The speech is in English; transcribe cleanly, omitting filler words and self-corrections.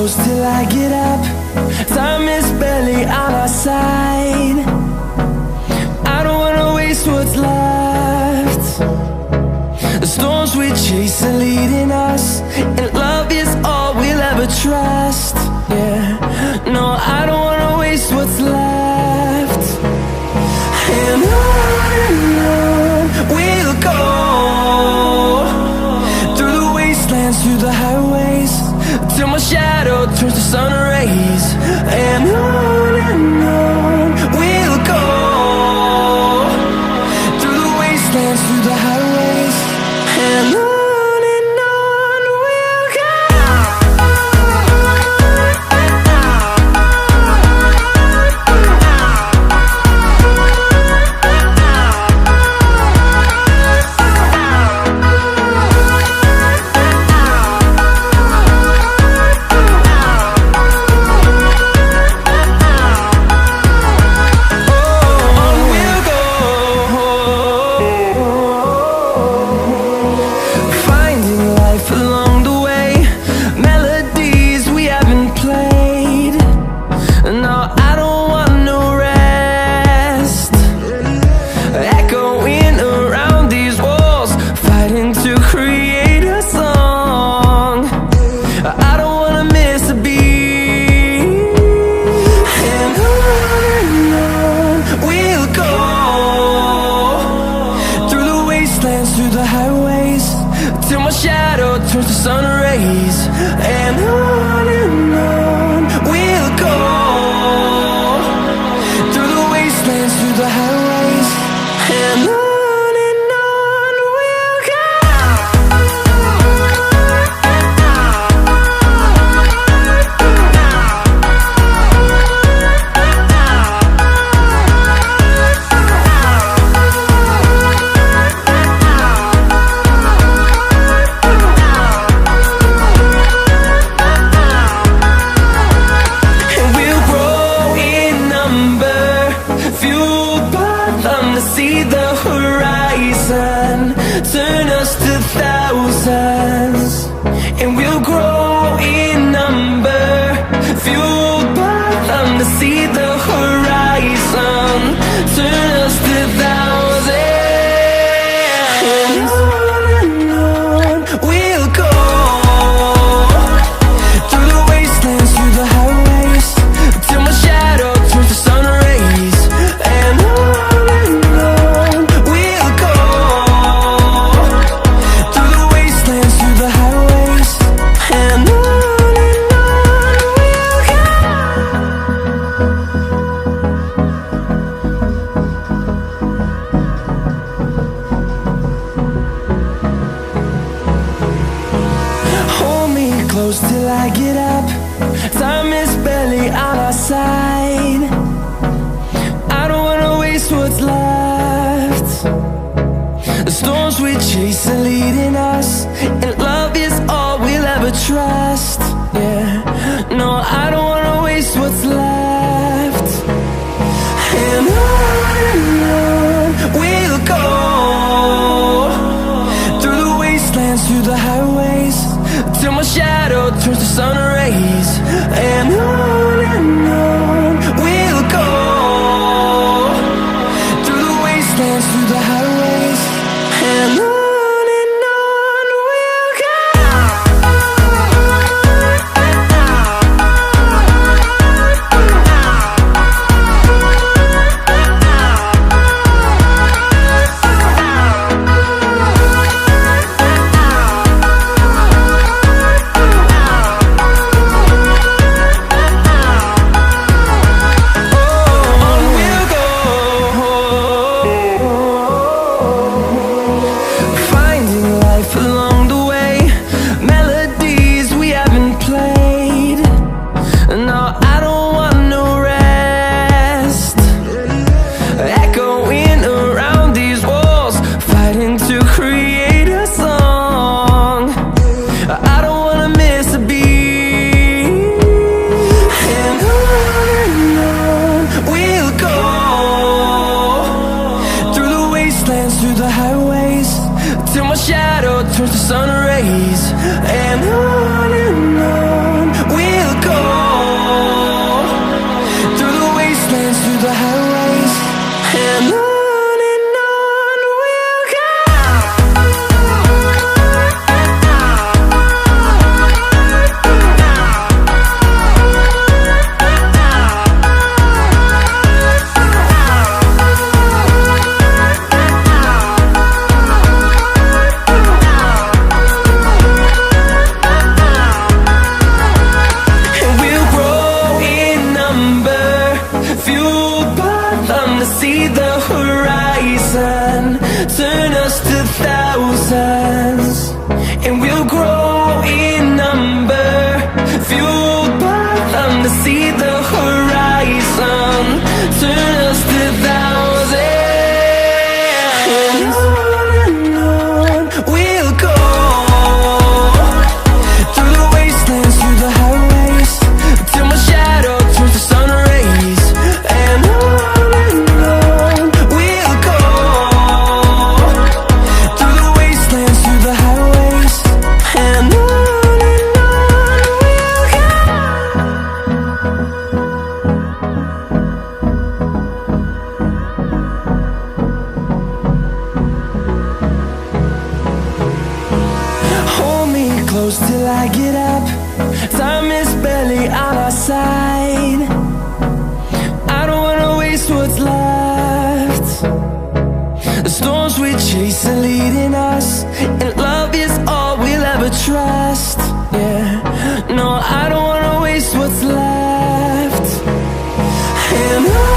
close till I get up. Time is barely on our side. I don't wanna waste what's left. The storms we chase are leading us, and love is all we'll ever trust. Yeah, no, I don't wanna waste what's left. And on we'll go, through the wastelands, through the highways, till my shadow turns to sun rays. And on we'll go, through the wastelands, through the highways, and on we'll go. Through the highways, till my shadow turns to sun rays. And on we'll go, through the wastelands, through the highways, and on we'll go. See the horizon, turn us to thousands, and we'll grow in number, fueled by them to see the horizon, turn us to thousands. And on we'll go, through the wastelands, through the highways, till my shadow turns to sun rays. And close till I get up. Time is barely on our side. I don't wanna waste what's left. The storms we chase are leading us, and love is all we'll ever trust. Yeah, no, I don't wanna waste what's left. And on we'll go, through the wastelands, through the highways, till my shadow turns to sun rays. fueled by them to see the horizon, turn us to thousands, and we'll grow in number. Fueled by them to see the horizon, turn us to thousands, and on we'll go, through the wastelands, through the highways, till my shadow turns to sun rays. And on we'll go, through the wastelands, through the highways, and on we'll go. Hold me close till I get up. Time is barely on our side. I don't wanna waste what's left. The storms we chase are leading us, and love is all we'll ever trust. Yeah, no, I don't wanna waste what's left. And on